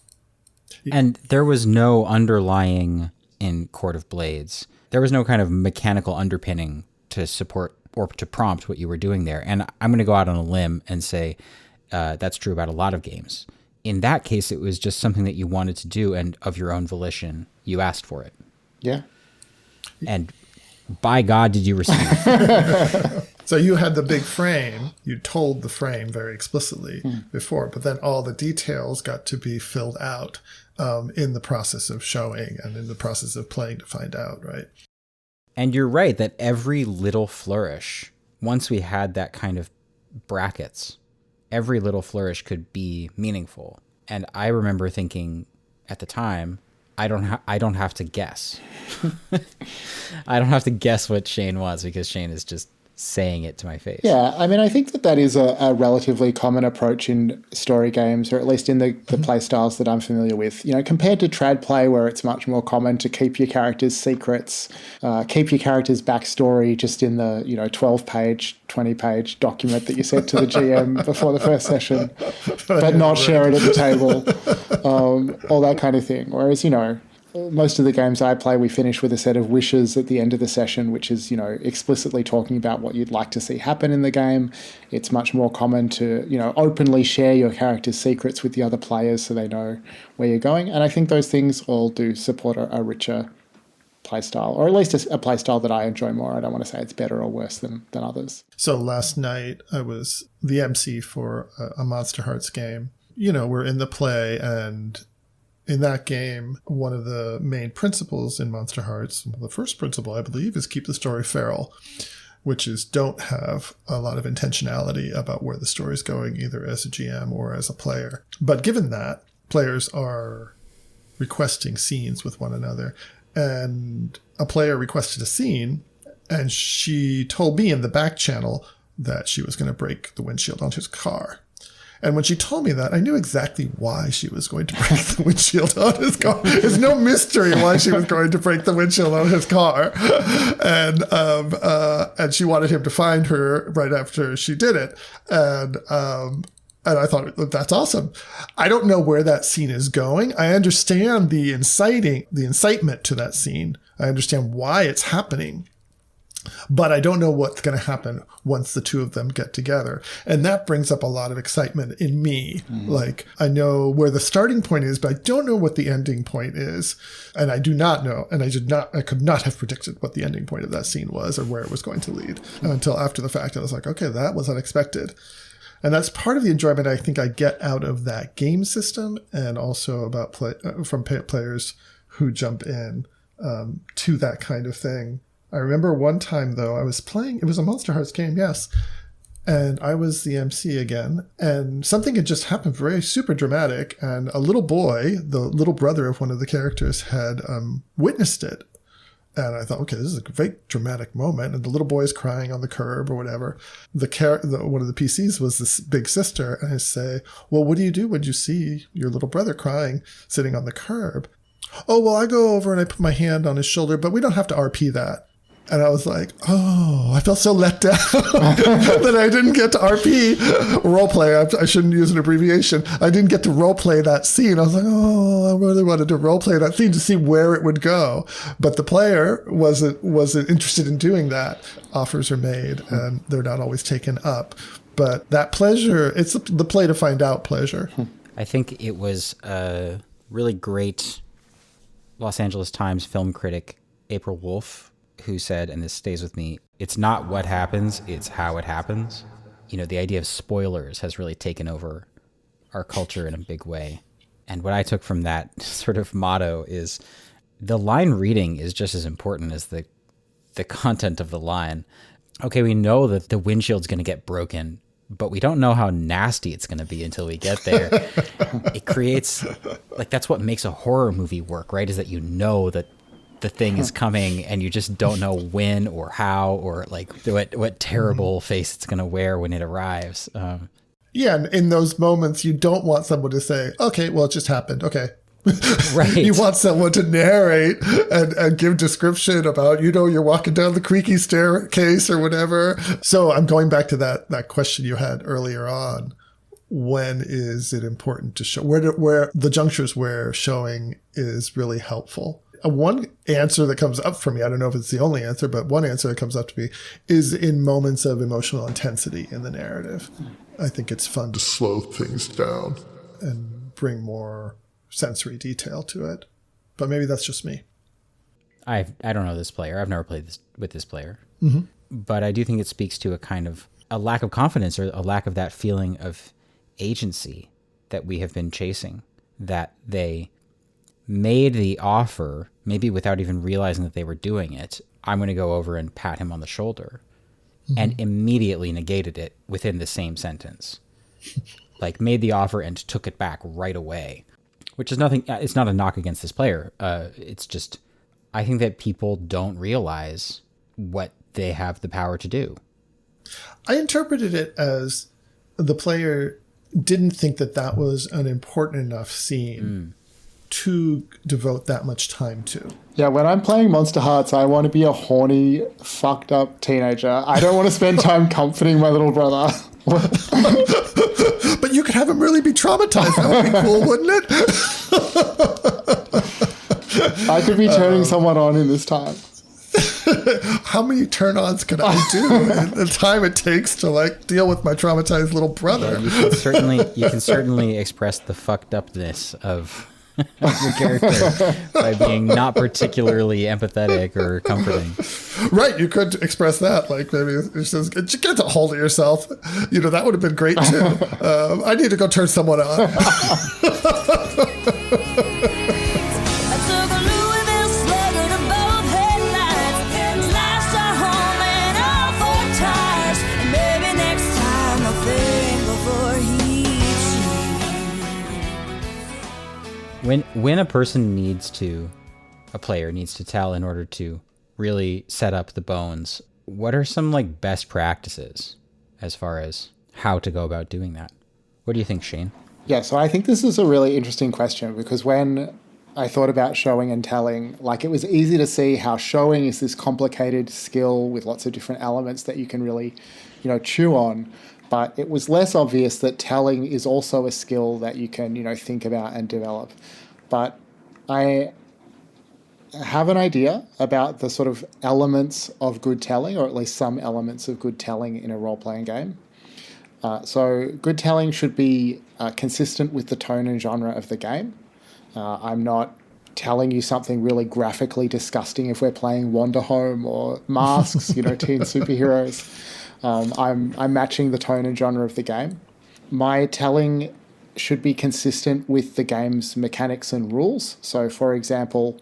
And there was no underlying in Court of Blades. There was no kind of mechanical underpinning to support or to prompt what you were doing there. And I'm going to go out on a limb and say that's true about a lot of games. In that case, it was just something that you wanted to do, and of your own volition, you asked for it. Yeah. And by God, did you receive it. So you had the big frame. You told the frame very explicitly before, but then all the details got to be filled out in the process of showing and in the process of playing to find out, right? And you're right that every little flourish, once we had that kind of brackets, every little flourish could be meaningful. And I remember thinking at the time, I don't have to guess. I don't have to guess what Shane was, because Shane is just saying it to my face. Yeah, I mean, I think that is a relatively common approach in story games, or at least in the play styles that I'm familiar with. You know, compared to trad play, where it's much more common to keep your characters' secrets, keep your characters' backstory just in the 12-page, 20-page document that you sent to the GM before the first session, but not share it at the table, all that kind of thing. Whereas, most of the games I play, we finish with a set of wishes at the end of the session, which is, explicitly talking about what you'd like to see happen in the game. It's much more common to, openly share your character's secrets with the other players so they know where you're going. And I think those things all do support a richer playstyle, or at least a playstyle that I enjoy more. I don't want to say it's better or worse than others. So last night I was the MC for a Monster Hearts game. We're in the play, and in that game, one of the main principles in Monster Hearts, the first principle, I believe, is keep the story feral, which is don't have a lot of intentionality about where the story is going, either as a GM or as a player. But given that, players are requesting scenes with one another, and a player requested a scene, and she told me in the back channel that she was going to break the windshield on his car. And when she told me that, I knew exactly why she was going to break the windshield on his car. There's no mystery why she was going to break the windshield on his car. And she wanted him to find her right after she did it. And I thought, that's awesome. I don't know where that scene is going. I understand the incitement to that scene. I understand why it's happening. But I don't know what's going to happen once the two of them get together. And that brings up a lot of excitement in me. Mm-hmm. Like, I know where the starting point is, but I don't know what the ending point is. And I do not know. And I could not have predicted what the ending point of that scene was or where it was going to lead until after the fact. I was like, okay, that was unexpected. And that's part of the enjoyment I think I get out of that game system, and also about from players who jump in to that kind of thing. I remember one time, though, I was playing, it was a Monster Hearts game, yes, and I was the MC again, and something had just happened, very super dramatic, and a little boy, the little brother of one of the characters, had witnessed it. And I thought, okay, this is a great dramatic moment, and the little boy is crying on the curb or whatever. One of the PCs was this big sister, and I say, well, what do you do when you see your little brother crying sitting on the curb? Oh, well, I go over and I put my hand on his shoulder, but we don't have to RP that. And I was like, oh, I felt so let down that I didn't get to RP, roleplay. I shouldn't use an abbreviation. I didn't get to roleplay that scene. I was like, oh, I really wanted to roleplay that scene to see where it would go. But the player wasn't interested in doing that. Offers are made, and they're not always taken up. But that pleasure, it's the play to find out pleasure. I think it was a really great Los Angeles Times film critic, April Wolfe, who said, and this stays with me, it's not what happens, it's how it happens. The idea of spoilers has really taken over our culture in a big way. And what I took from that sort of motto is the line reading is just as important as the content of the line. Okay, we know that the windshield's going to get broken, but we don't know how nasty it's going to be until we get there. It creates, that's what makes a horror movie work, right? Is that you know that the thing is coming and you just don't know when or how or like what terrible face it's going to wear when it arrives. Yeah, and in those moments, you don't want someone to say, okay, well, it just happened. Okay. Right. You want someone to narrate and give description about, you're walking down the creaky staircase or whatever. So I'm going back to that question you had earlier on. When is it important to show? Where the junctures where showing is really helpful? One answer that comes up for me, I don't know if it's the only answer, but one answer that comes up to me is in moments of emotional intensity in the narrative. I think it's fun to slow things down and bring more sensory detail to it. But maybe that's just me. I don't know this player. I've never played this with this player. Mm-hmm. But I do think it speaks to a lack of confidence or a lack of that feeling of agency that we have been chasing, that they made the offer, maybe without even realizing that they were doing it. I'm going to go over and pat him on the shoulder, and immediately negated it within the same sentence. Like made the offer and took it back right away, which is nothing. It's not a knock against this player. It's just, I think that people don't realize what they have the power to do. I interpreted it as the player didn't think that was an important enough scene to devote that much time to. Yeah, when I'm playing Monster Hearts, I want to be a horny, fucked up teenager. I don't want to spend time comforting my little brother. But you could have him really be traumatized. That would be cool, wouldn't it? I could be turning someone on in this time. How many turn-ons could I do in the time it takes to like deal with my traumatized little brother? Yeah, you can certainly express the fucked upness of your character by being not particularly empathetic or comforting. Right, you could express that. Like maybe it says, get a hold of yourself. That would have been great too. I need to go turn someone on. When a player needs to tell in order to really set up the bones, what are some like best practices as far as how to go about doing that? What do you think, Shane? Yeah, so I think this is a really interesting question because when I thought about showing and telling, like it was easy to see how showing is this complicated skill with lots of different elements that you can really, chew on. But it was less obvious that telling is also a skill that you can, think about and develop. But I have an idea about the sort of elements of good telling, or at least some elements of good telling in a role-playing game. So good telling should be consistent with the tone and genre of the game. I'm not telling you something really graphically disgusting if we're playing Wander Home or Masks, teen superheroes. I'm matching the tone and genre of the game. My telling should be consistent with the game's mechanics and rules. So, for example,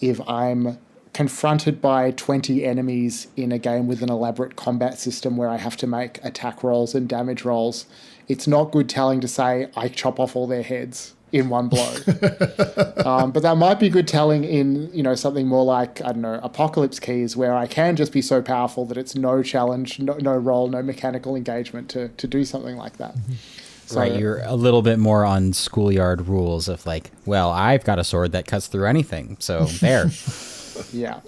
if I'm confronted by 20 enemies in a game with an elaborate combat system where I have to make attack rolls and damage rolls, it's not good telling to say, I chop off all their heads in one blow. But that might be good telling in, something more like, Apocalypse Keys, where I can just be so powerful that it's no challenge, no roll, no mechanical engagement to do something like that. So, right, you're a little bit more on schoolyard rules of like, well, I've got a sword that cuts through anything, so there. Yeah.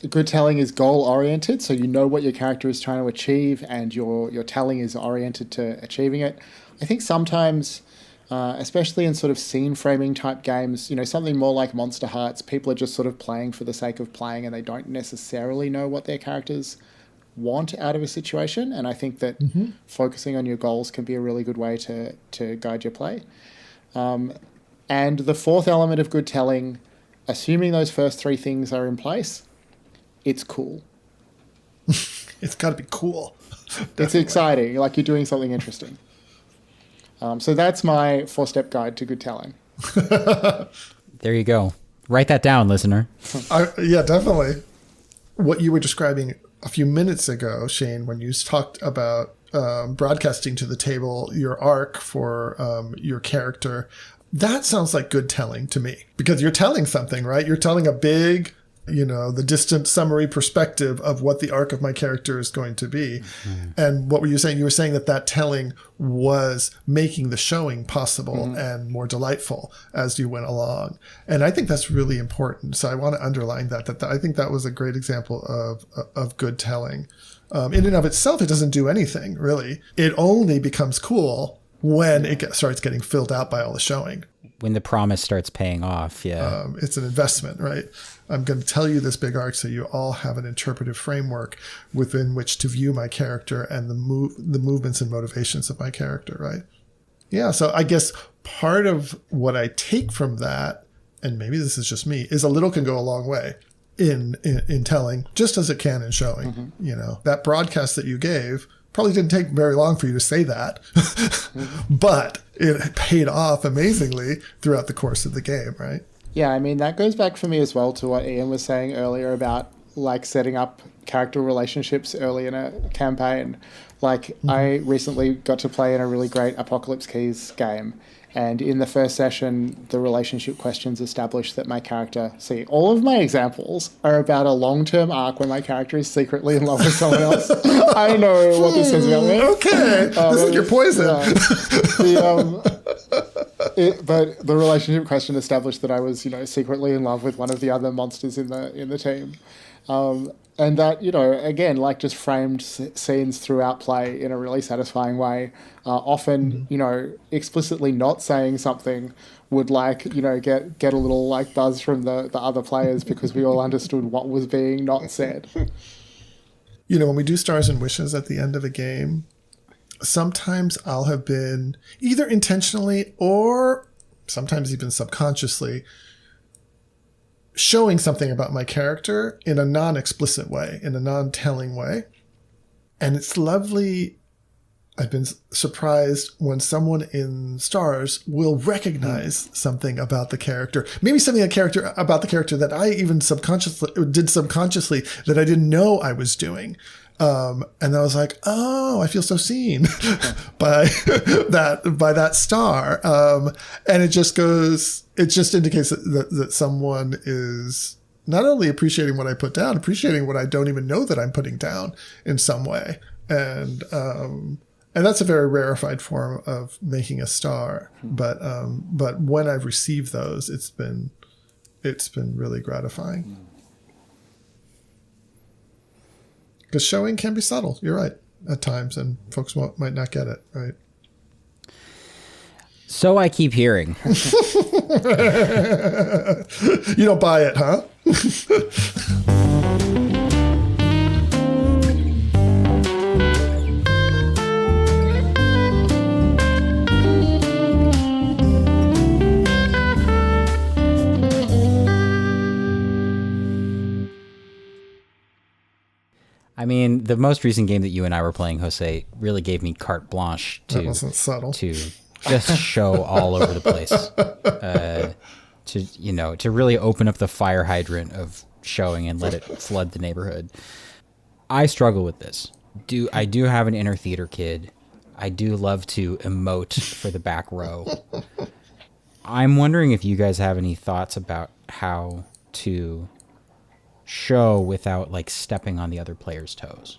Good telling is goal-oriented, so you know what your character is trying to achieve and your telling is oriented to achieving it. I think sometimes, especially in sort of scene framing type games, something more like Monster Hearts, people are just sort of playing for the sake of playing and they don't necessarily know what their characters want out of a situation. And I think that focusing on your goals can be a really good way to guide your play. And the fourth element of good telling, assuming those first three things are in place, it's cool. It's got to be cool. It's exciting, like you're doing something interesting. So that's my 4-step guide to good telling. There you go. Write that down, listener. Yeah, definitely. What you were describing a few minutes ago, Shane, when you talked about broadcasting to the table your arc for your character, That sounds like good telling to me, because you're telling something, right? You're telling a big, the distant summary perspective of what the arc of my character is going to be. Mm-hmm. And what were you saying? You were saying that telling was making the showing possible and more delightful as you went along. And I think that's really important. So I want to underline that I think that was a great example of good telling. In and of itself, it doesn't do anything, really. It only becomes cool when it starts getting filled out by all the showing. When the promise starts paying off, yeah. It's an investment, right? I'm going to tell you this big arc so you all have an interpretive framework within which to view my character and the movements and motivations of my character, right? Yeah, so I guess part of what I take from that, and maybe this is just me, is a little can go a long way in telling, just as it can in showing. That broadcast that you gave probably didn't take very long for you to say that, but it paid off amazingly throughout the course of the game, right? Yeah, I mean, that goes back for me as well to what Ian was saying earlier about like setting up character relationships early in a campaign. Like I recently got to play in a really great Apocalypse Keys game. And in the first session, the relationship questions established that my character... See, all of my examples are about a long-term arc where my character is secretly in love with someone else. I know what this says about me. Okay, this is your poison. But the relationship question established that I was, secretly in love with one of the other monsters in the team. And that, again, like just framed scenes throughout play in a really satisfying way. Often, explicitly not saying something would get a little buzz from the other players because we all understood what was being not said. When we do Stars and Wishes at the end of a game, sometimes I'll have been either intentionally or sometimes even subconsciously showing something about my character in a non-explicit way, in a non-telling way. And it's lovely. I've been surprised when someone in Stars will recognize something about the character, maybe something about the character that I even subconsciously that I didn't know I was doing. And I was like, oh, I feel so seen by that star. And it just indicates that someone is not only appreciating what I put down, appreciating what I don't even know that I'm putting down in some way. And that's a very rarefied form of making a star. But when I've received those, it's been really gratifying. Because showing can be subtle. You're right at times, and folks might not get it, right? So I keep hearing. You don't buy it, huh? I mean, the most recent game that you and I were playing, Jose, really gave me carte blanche that wasn't subtle. To just show all over the place. To really open up the fire hydrant of showing and let it flood the neighborhood. I struggle with this. I do have an inner theater kid. I do love to emote for the back row. I'm wondering if you guys have any thoughts about how to show without stepping on the other player's toes.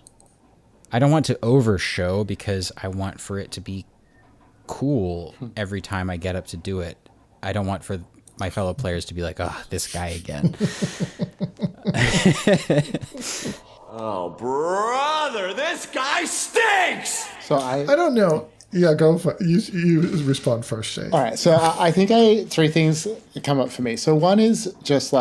I don't want to overshow because I want for it to be cool every time I get up to do it. I don't want for my fellow players to be like, oh, this guy again. Oh, brother, this guy stinks! So I don't know. Yeah, go for it. You respond first, Shane. All right, so I think three things come up for me. So one is just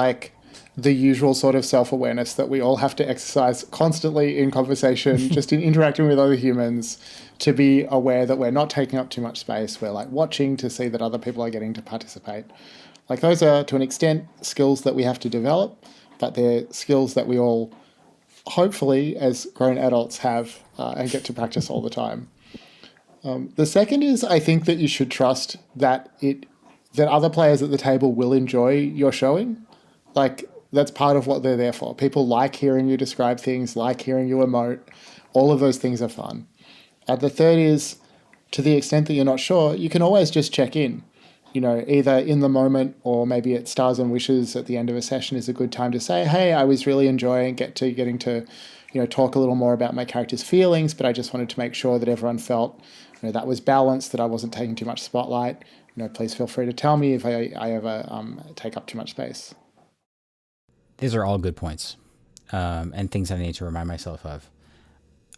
the usual sort of self-awareness that we all have to exercise constantly in conversation, just in interacting with other humans, to be aware that we're not taking up too much space. We're watching to see that other people are getting to participate. Those are, to an extent, skills that we have to develop, but they're skills that we all, hopefully, as grown adults have and get to practice all the time. The second is, I think that you should trust that other players at the table will enjoy your showing. That's part of what they're there for. People like hearing you describe things, like hearing you emote. All of those things are fun. The third is, to the extent that you're not sure, you can always just check in. either in the moment or maybe at Stars and Wishes at the end of a session is a good time to say, hey, I was really enjoying getting to talk a little more about my character's feelings, but I just wanted to make sure that everyone felt that was balanced, that I wasn't taking too much spotlight. Please feel free to tell me if I ever take up too much space. These are all good points, and things I need to remind myself of.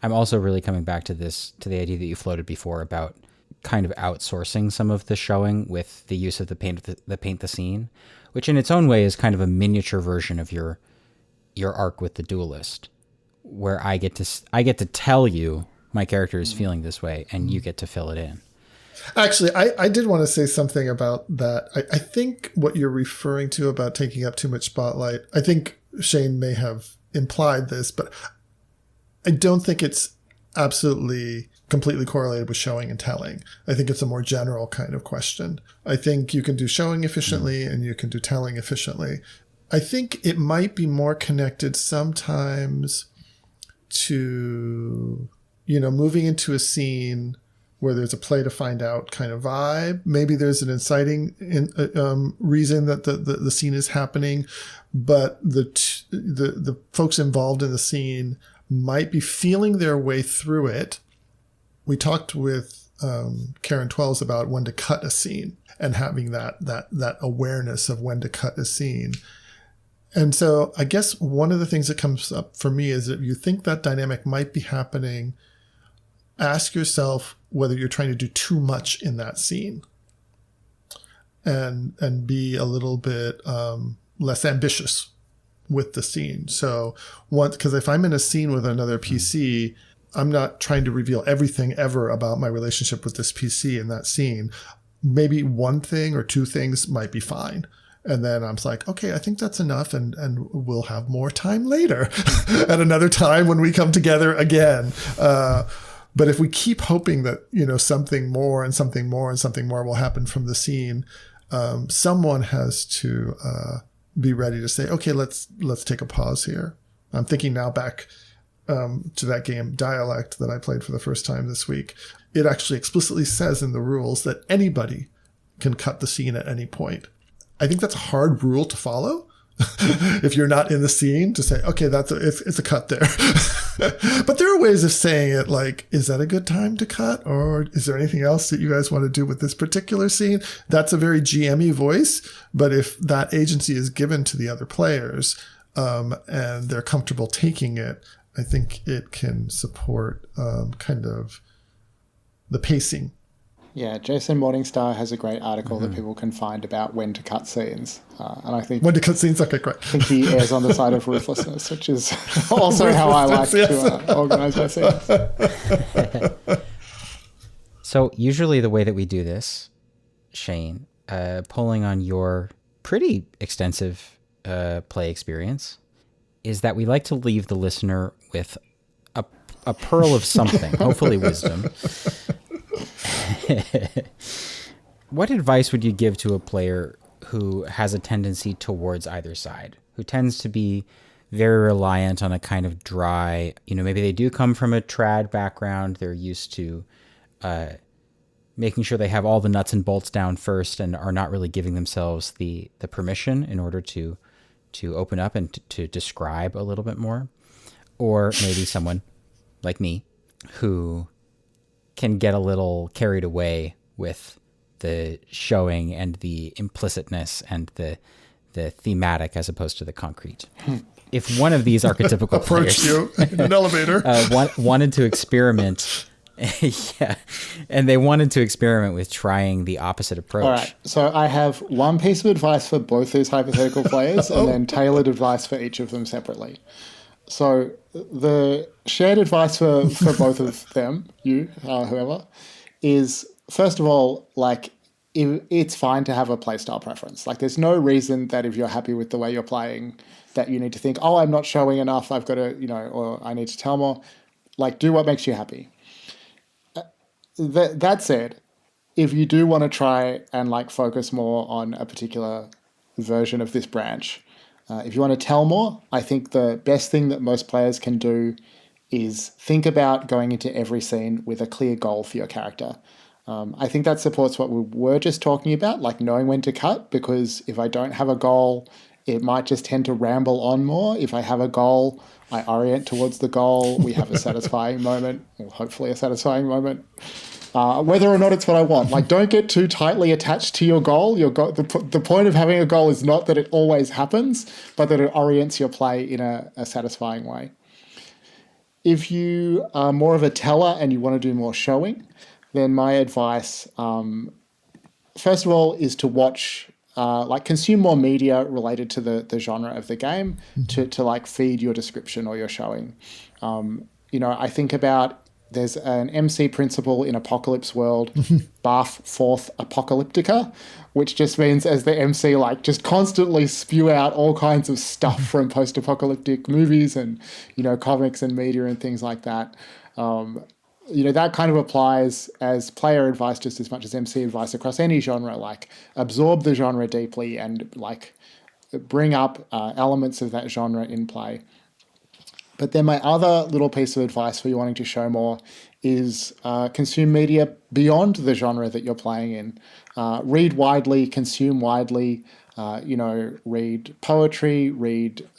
I'm also really coming back to the idea that you floated before about kind of outsourcing some of the showing with the use of the paint the scene, which in its own way is kind of a miniature version of your arc with the duelist, where I get to tell you my character is feeling this way, and you get to fill it in. Actually, I did want to say something about that. I think what you're referring to about taking up too much spotlight, I think Shane may have implied this, but I don't think it's absolutely completely correlated with showing and telling. I think it's a more general kind of question. I think you can do showing efficiently and you can do telling efficiently. I think it might be more connected sometimes to, moving into a scene where there's a play to find out kind of vibe. Maybe there's an inciting reason that the scene is happening, but the folks involved in the scene might be feeling their way through it. We talked with Karen Twelves about when to cut a scene and having that awareness of when to cut a scene. And so I guess one of the things that comes up for me is if you think that dynamic might be happening, ask yourself whether you're trying to do too much in that scene and be a little bit less ambitious with the scene. So because if I'm in a scene with another PC, I'm not trying to reveal everything ever about my relationship with this PC in that scene. Maybe one thing or two things might be fine. And then I'm like, okay, I think that's enough. And we'll have more time later at another time when we come together again. But if we keep hoping that, something more and something more and something more will happen from the scene, someone has to be ready to say, okay, let's take a pause here. I'm thinking now back to that game Dialect that I played for the first time this week. It actually explicitly says in the rules that anybody can cut the scene at any point. I think that's a hard rule to follow. If you're not in the scene, to say, okay, it's a cut there. But there are ways of saying it, like, is that a good time to cut? Or is there anything else that you guys want to do with this particular scene? That's a very GM-y voice. But if that agency is given to the other players and they're comfortable taking it, I think it can support kind of the pacing. Yeah, Jason Morningstar has a great article that people can find about when to cut scenes. And I think... When to cut scenes? Okay, great. I think he errs on the side of ruthlessness, which is also how I like to organize my scenes. So usually the way that we do this, Shane, pulling on your pretty extensive play experience, is that we like to leave the listener with a pearl of something, hopefully wisdom. What advice would you give to a player who has a tendency towards either side, who tends to be very reliant on a kind of dry, maybe they do come from a trad background, they're used to making sure they have all the nuts and bolts down first and are not really giving themselves the permission in order to open up and to describe a little bit more, or maybe someone like me who can get a little carried away with the showing and the implicitness and the thematic as opposed to the concrete. If one of these archetypical approached you in an elevator, wanted to experiment, yeah, and they wanted to experiment with trying the opposite approach. All right, so I have one piece of advice for both these hypothetical players, and then tailored advice for each of them separately. So the shared advice for both of them, whoever, is, first of all, like, it's fine to have a playstyle preference. Like, there's no reason that if you're happy with the way you're playing that you need to think, oh, I'm not showing enough, I've got to, or I need to tell more. Like, do what makes you happy. That said, if you do want to try and, like, focus more on a particular version of this branch, if you want to tell more, I think the best thing that most players can do is think about going into every scene with a clear goal for your character. I think that supports what we were just talking about, like knowing when to cut, because if I don't have a goal, it might just tend to ramble on more. If I have a goal, I orient towards the goal. We have a satisfying moment, or hopefully a satisfying moment. Whether or not it's what I want. Like, don't get too tightly attached to your goal. The point of having a goal is not that it always happens, but that it orients your play in a satisfying way. If you are more of a teller and you want to do more showing, then my advice, first of all, is to watch, consume more media related to the genre of the game to like feed your description or your showing. I think about, there's an MC principle in Apocalypse World, Barf Forth Apocalyptica, which just means as the MC, like, just constantly spew out all kinds of stuff from post-apocalyptic movies and, comics and media and things like that. That kind of applies as player advice just as much as MC advice across any genre, like absorb the genre deeply and like bring up elements of that genre in play. But then my other little piece of advice for you wanting to show more is consume media beyond the genre that you're playing in. Read widely, consume widely, read poetry, read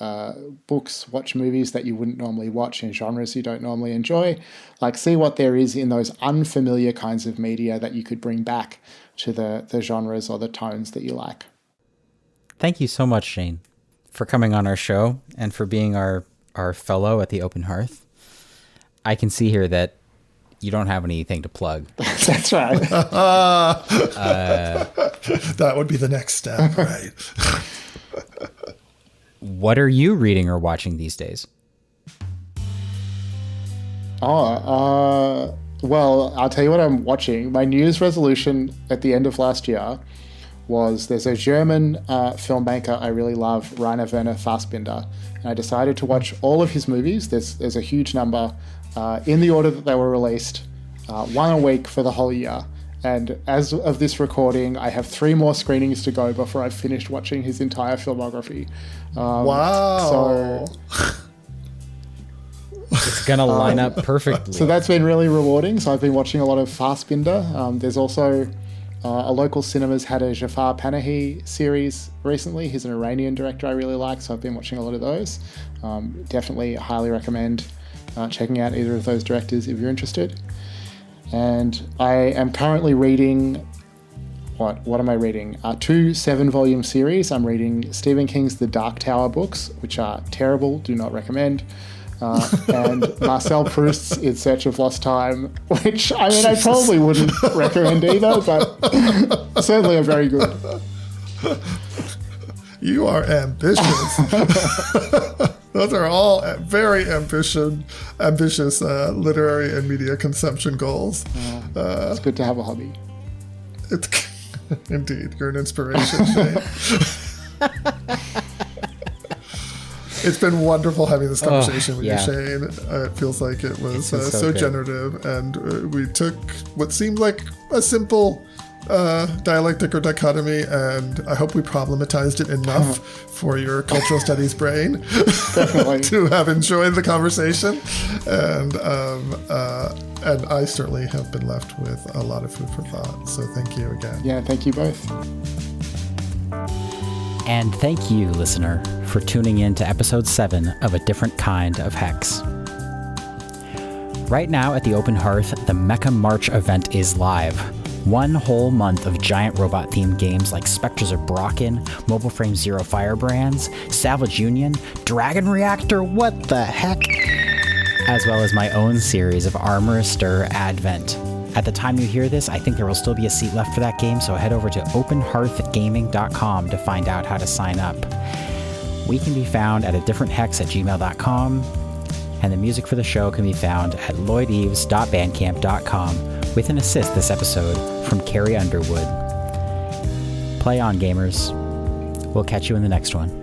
books, watch movies that you wouldn't normally watch in genres you don't normally enjoy. Like, see what there is in those unfamiliar kinds of media that you could bring back to the genres or the tones that you like. Thank you so much, Shane, for coming on our show and for being our fellow at the Open Hearth. I can see here that you don't have anything to plug. That's right. That would be the next step, right? What are you reading or watching these days? Well, I'll tell you what I'm watching. My New Year's resolution at the end of last year was, there's a German filmmaker I really love, Rainer Werner Fassbinder, and I decided to watch all of his movies. There's a huge number in the order that they were released, one a week for the whole year. And as of this recording, I have 3 more screenings to go before I've finished watching his entire filmography. Wow. So It's going to line up perfectly. So that's been really rewarding. So I've been watching a lot of Fassbinder. There's also a local cinema's had a Jafar Panahi series recently. He's an Iranian director I really like, so I've been watching a lot of those. Definitely highly recommend checking out either of those directors if you're interested. And I am currently reading, what am I reading? 2 7-volume series. I'm reading Stephen King's The Dark Tower books, which are terrible, do not recommend. And Marcel Proust's In Search of Lost Time, which, I mean, I probably wouldn't recommend either, but certainly are very good. You are ambitious. Those are all very ambitious literary and media consumption goals. It's good to have a hobby. It's indeed, you're an inspiration, Shane. It's been wonderful having this conversation with you, Shane. It feels like it was so generative, and we took what seemed like a simple dialectic or dichotomy, and I hope we problematized it enough for your cultural studies brain to have enjoyed the conversation. And I certainly have been left with a lot of food for thought. So thank you again. Yeah, thank you both. And thank you, listener, for tuning in to episode 7 of A Different Kind of Hex. Right now at the Open Hearth, the Mecha March event is live. 1 whole month of giant robot-themed games like Spectres of Brocken, Mobile Frame Zero Firebrands, Savage Union, Dragon Reactor, what the heck? As well as my own series of Armor Stir Advent. At the time you hear this, I think there will still be a seat left for that game, so head over to openhearthgaming.com to find out how to sign up. We can be found at adifferenthex@gmail.com, and the music for the show can be found at lloydeves.bandcamp.com with an assist this episode from Carrie Underwood. Play on, gamers. We'll catch you in the next one.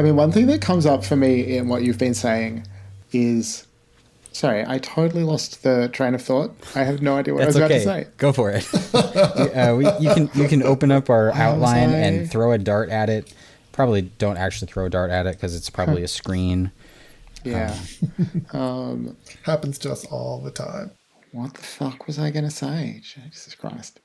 I mean, one thing that comes up for me in what you've been saying is, sorry, I totally lost the train of thought. I have no idea what I was about to say. Go for it. You can open up our outline and throw a dart at it. Probably don't actually throw a dart at it because it's probably a screen. Yeah. Happens to us all the time. What the fuck was I going to say? Jesus Christ.